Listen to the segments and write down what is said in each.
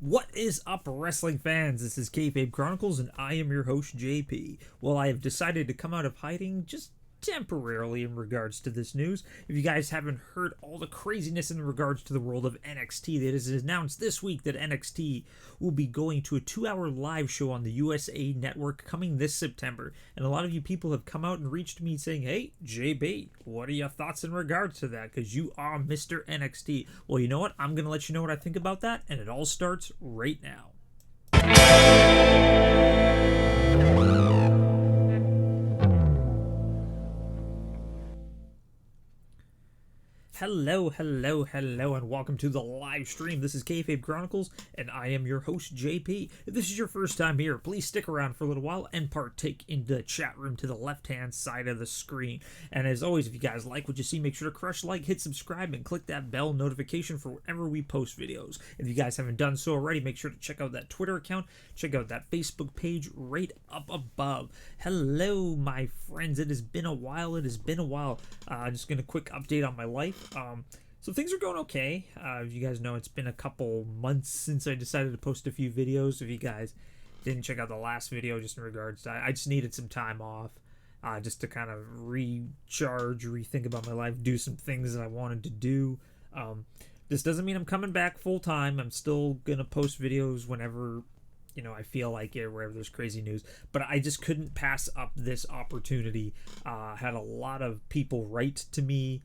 What is up, wrestling fans? This is Kayfabe Chronicles, and I am your host, JP. Well, I have decided to come out of hiding just temporarily in regards to this news. If you guys haven't heard all the craziness in regards to the world of NXT, that is announced this week that NXT will be going to a 2-hour live show on the USA Network coming this September. And a lot of you people have come out and reached me saying, hey, JB, what are your thoughts in regards to that? Because you are Mr. NXT. Well, you know what? I'm going to let you know what I think about that, and it all starts right now. Hello, and welcome to the live stream. This is Kayfabe Chronicles, and I am your host, JP. If this is your first time here, please stick around for a little while and partake in the chat room to the left-hand side of the screen. And as always, if you guys like what you see, make sure to crush like, hit subscribe, and click that bell notification for whenever we post videos. If you guys haven't done so already, make sure to check out that Twitter account, check out that Facebook page right up above. Hello, my friends. It has been a while. Just going to quick update on my life. So things are going okay. You guys know it's been a couple months since I decided to post a few videos. If you guys didn't check out the last video, just in regards to, I just needed some time off, just to kind of recharge, rethink about my life, do some things that I wanted to do. This doesn't mean I'm coming back full time. I'm still gonna post videos whenever, I feel like it, wherever there's crazy news. But I just couldn't pass up this opportunity. Had a lot of people write to me,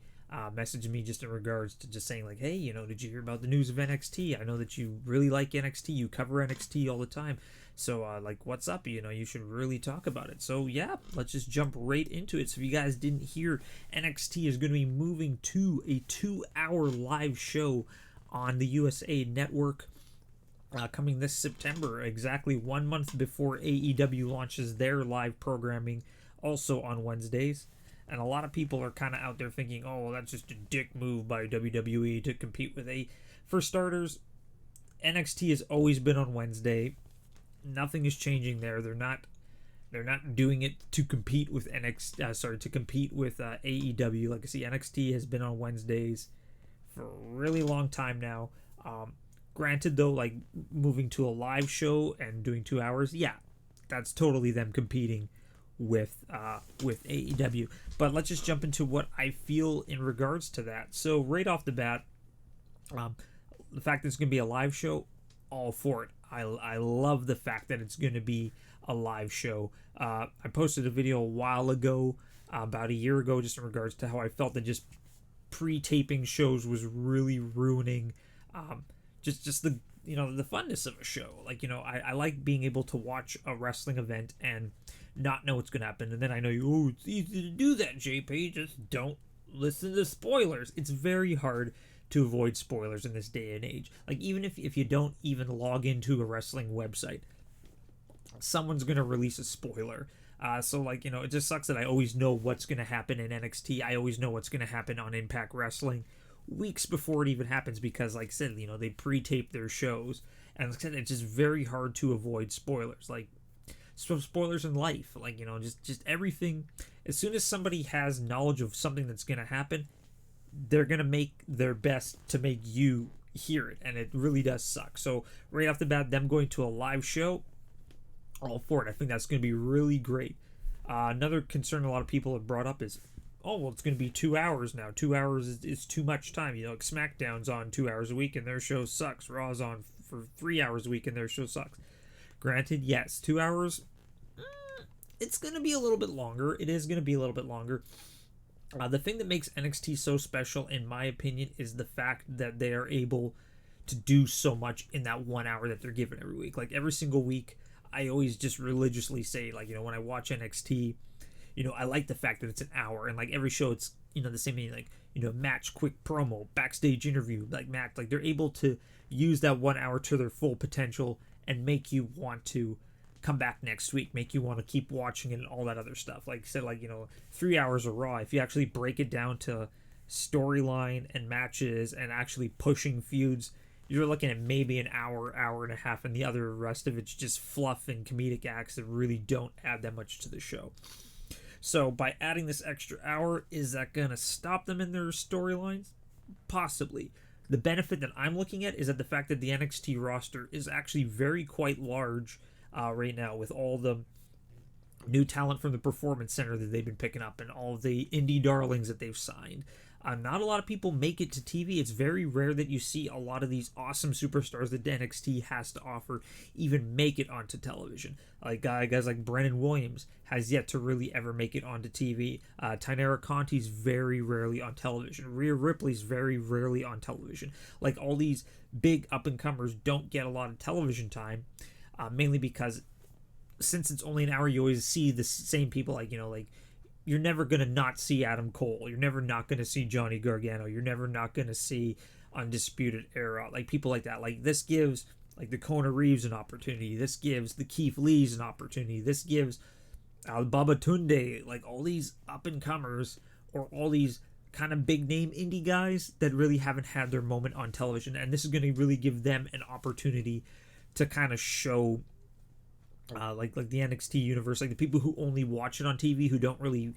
message me just in regards to just saying like, hey, did you hear about the news of NXT? I know that you really like NXT. You cover NXT all the time. So, what's up? You should really talk about it. So, yeah, let's just jump right into it. So, if you guys didn't hear, NXT is going to be moving to a 2-hour live show on the USA Network. Coming this September, exactly 1 month before AEW launches their live programming, also on Wednesdays. And a lot of people are kind of out there thinking, oh, well, that's just a dick move by WWE to compete with A. For starters, NXT has always been on Wednesday. Nothing is changing there. They're not doing it to compete with AEW. Like I see, NXT has been on Wednesdays for a really long time now. Granted, though, like moving to a live show and doing 2 hours, yeah, that's totally them competing with AEW. But let's just jump into what I feel in regards to that. So right off the bat, the fact that it's going to be a live show, all for it. I love the fact that it's going to be a live show. I posted a video a while ago, about a year ago, just in regards to how I felt that just pre-taping shows was really ruining just the the funness of a show. I like being able to watch a wrestling event and not know what's going to happen, and then I know it's easy to do that, JP. Just don't listen to spoilers. It's very hard to avoid spoilers in this day and age. Like, even if you don't even log into a wrestling website, someone's going to release a spoiler. It just sucks that I always know what's going to happen in NXT. I always know what's going to happen on Impact Wrestling weeks before it even happens, because like I said, they pre-tape their shows, and like I said, it's just very hard to avoid spoilers. Like, spoilers in life, just everything. As soon as somebody has knowledge of something that's going to happen, they're going to make their best to make you hear it, and it really does suck. So right off the bat, them going to a live show, all for it. I think that's going to be really great. Another concern a lot of people have brought up is, oh, well, it's going to be 2 hours now. 2 hours is too much time. SmackDown's on 2 hours a week and their show sucks. Raw's on for 3 hours a week and their show sucks. Granted, yes, 2 hours, it's going to be a little bit longer. It is going to be a little bit longer. The thing that makes NXT so special, in my opinion, is the fact that they are able to do so much in that 1 hour that they're given every week. Like, every single week, I always just religiously say, when I watch NXT, I like the fact that it's an hour, and like every show, it's the same thing, match, quick promo, backstage interview, match. Like, they're able to use that 1 hour to their full potential and make you want to come back next week, make you want to keep watching it and all that other stuff. Like I said, 3 hours of Raw, if you actually break it down to storyline and matches and actually pushing feuds, you're looking at maybe an hour and a half, and the other rest of it's just fluff and comedic acts that really don't add that much to the show. So by adding this extra hour, is that going to stop them in their storylines? Possibly. The benefit that I'm looking at is that the fact that the NXT roster is actually quite large right now, with all the new talent from the Performance Center that they've been picking up and all of the indie darlings that they've signed. Not a lot of people make it to TV. It's very rare that you see a lot of these awesome superstars that NXT has to offer even make it onto television. Like guys like Brennan Williams has yet to really ever make it onto TV. Tainara Conti's very rarely on television. Rhea Ripley's very rarely on television. Like, all these big up-and-comers don't get a lot of television time, mainly because since it's only an hour, you always see the same people. Like, you're never going to not see Adam Cole. You're never not going to see Johnny Gargano. You're never not going to see Undisputed Era. Like, people like that. Like, this gives, like, the Kona Reeves an opportunity. This gives the Keith Lees an opportunity. This gives Baba Tunde, like, all these up-and-comers, or all these kind of big-name indie guys that really haven't had their moment on television. And this is going to really give them an opportunity to kind of show like the NXT universe, like the people who only watch it on TV, who don't really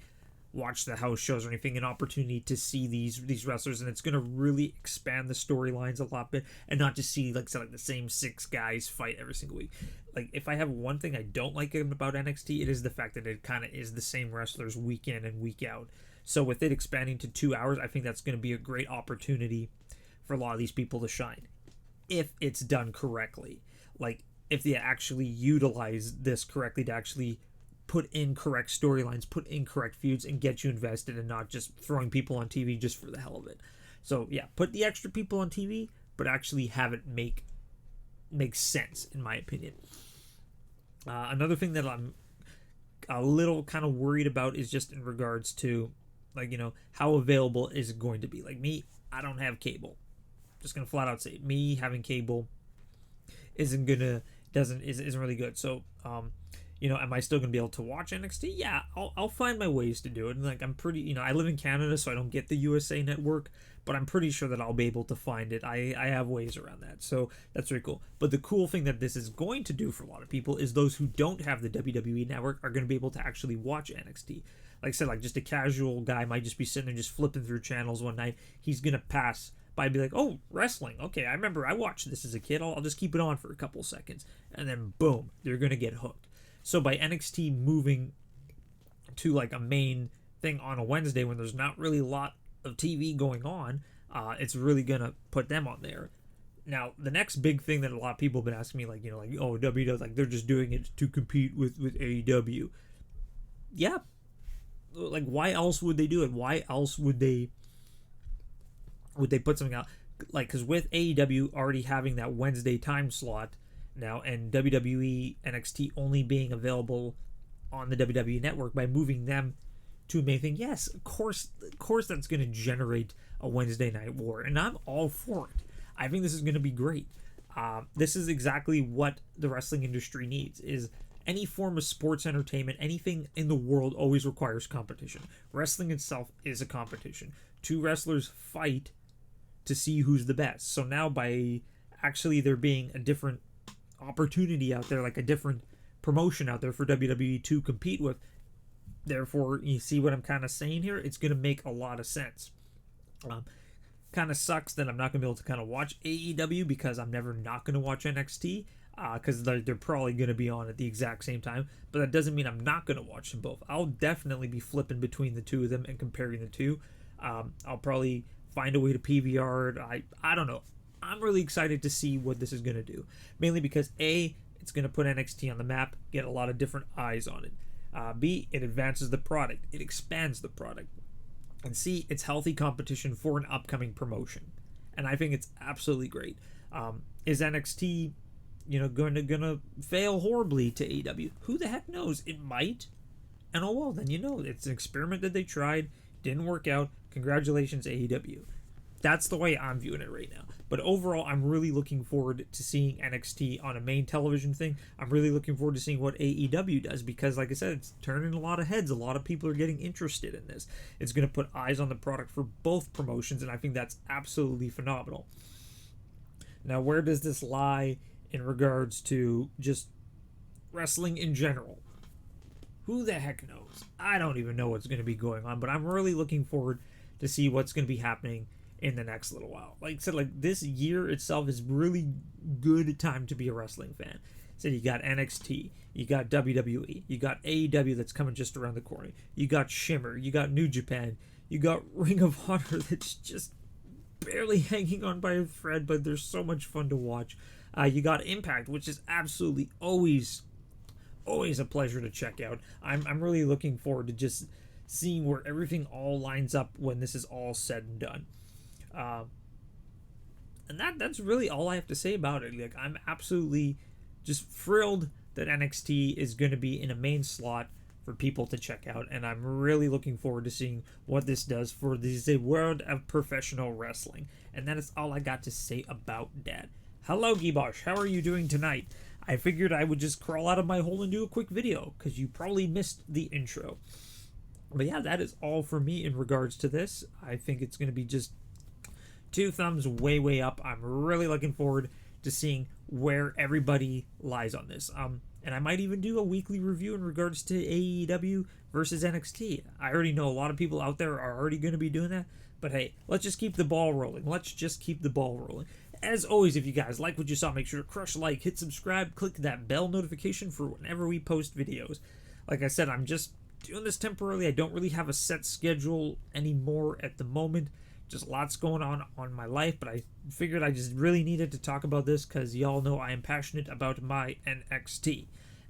watch the house shows or anything, an opportunity to see these wrestlers. And it's going to really expand the storylines a lot bit, and not just see like the same 6 guys fight every single week. Like, if I have one thing I don't like about NXT, it is the fact that it kind of is the same wrestlers week in and week out. So with it expanding to 2 hours, I think that's going to be a great opportunity for a lot of these people to shine, if it's done correctly. Like, if they actually utilize this correctly to actually put in correct storylines, put in correct feuds, and get you invested, and not just throwing people on TV just for the hell of it. So yeah, put the extra people on TV, but actually have it make sense, in my opinion. Another thing that I'm a little kind of worried about is just in regards to, like, how available is it going to be. Like, me, I don't have cable. Just gonna flat out say, me having cable isn't really good. So am I still gonna be able to watch NXT? Yeah, I'll find my ways to do it. And like, I'm pretty, I live in Canada, so I don't get the USA Network, but I'm pretty sure that I'll be able to find it. I have ways around that, so that's very cool. But the cool thing that this is going to do for a lot of people is those who don't have the WWE Network are going to be able to actually watch NXT. Like I said, like, just a casual guy might just be sitting there just flipping through channels one night. He's gonna pass by, be like, oh, wrestling, okay, I remember I watched this as a kid, I'll just keep it on for a couple seconds, and then boom, they're gonna get hooked. So by NXT moving to like a main thing on a Wednesday when there's not really a lot of TV going on, it's really gonna put them on there. Now, the next big thing that a lot of people have been asking me, like, oh, WWE, like, they're just doing it to compete with AEW. Yeah, like, why else would they do it? Why else would they put something out? Like, because with AEW already having that Wednesday time slot now, and WWE NXT only being available on the WWE Network, by moving them to a main thing, yes, of course that's going to generate a Wednesday Night War, and I'm all for it. I think this is going to be great. This is exactly what the wrestling industry needs, is any form of sports entertainment, anything in the world always requires competition. Wrestling itself is a competition. 2 wrestlers fight to see who's the best. So now, by actually there being a different opportunity out there, like a different promotion out there for WWE to compete with, therefore, you see what I'm kind of saying here? It's going to make a lot of sense. Kind of sucks that I'm not going to be able to kind of watch AEW, because I'm never not going to watch NXT, because they're probably going to be on at the exact same time, but that doesn't mean I'm not going to watch them both. I'll definitely be flipping between the two of them and comparing the two. I'll probably find a way to PVR it. I don't know. I'm really excited to see what this is going to do, mainly because A, it's going to put NXT on the map, get a lot of different eyes on it. B, it advances the product, it expands the product, and C, it's healthy competition for an upcoming promotion, and I think it's absolutely great. Is NXT, gonna fail horribly to AEW? Who the heck knows? It might, and oh well, then it's an experiment that they tried, didn't work out. Congratulations, AEW. That's the way I'm viewing it right now. But overall, I'm really looking forward to seeing NXT on a main television thing. I'm really looking forward to seeing what AEW does, because, like I said, it's turning a lot of heads. A lot of people are getting interested in this. It's going to put eyes on the product for both promotions, and I think that's absolutely phenomenal. Now, where does this lie in regards to just wrestling in general? Who the heck knows? I don't even know what's going to be going on, but I'm really looking forward to see what's going to be happening in the next little while. Like I said, like this year itself is really good time to be a wrestling fan. So you got NXT, you got WWE, you got AEW that's coming just around the corner, you got Shimmer, you got New Japan, you got Ring of Honor that's just barely hanging on by a thread, but they're so much fun to watch. You got Impact, which is absolutely always a pleasure to check out. I'm really looking forward to just seeing where everything all lines up when this is all said and done. And that's really all I have to say about it. Like, I'm absolutely just thrilled that NXT is going to be in a main slot for people to check out, and I'm really looking forward to seeing what this does for the world of professional wrestling. And that is all I got to say about that. Hello, Gibosh. How are you doing tonight? I figured I would just crawl out of my hole and do a quick video, because you probably missed the intro. But yeah, that is all for me in regards to this. I think it's going to be just 2 thumbs way up. I'm really looking forward to seeing where everybody lies on this. And I might even do a weekly review in regards to AEW versus NXT. I already know a lot of people out there are already going to be doing that. But hey, let's just keep the ball rolling. As always, if you guys like what you saw, make sure to crush like, hit subscribe, click that bell notification for whenever we post videos. Like I said, I'm just doing this temporarily. I don't really have a set schedule anymore at the moment. Just lots going on my life, but I figured I just really needed to talk about this because y'all know I am passionate about my NXT.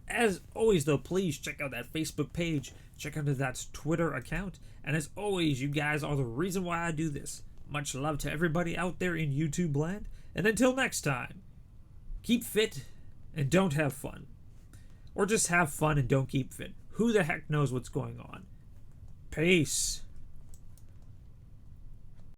As always, though, please check out that Facebook page, check out that Twitter account, and as always, you guys are the reason why I do this. Much love to everybody out there in YouTube land, and until next time, keep fit and don't have fun. Or just have fun and don't keep fit. Who the heck knows what's going on? Peace.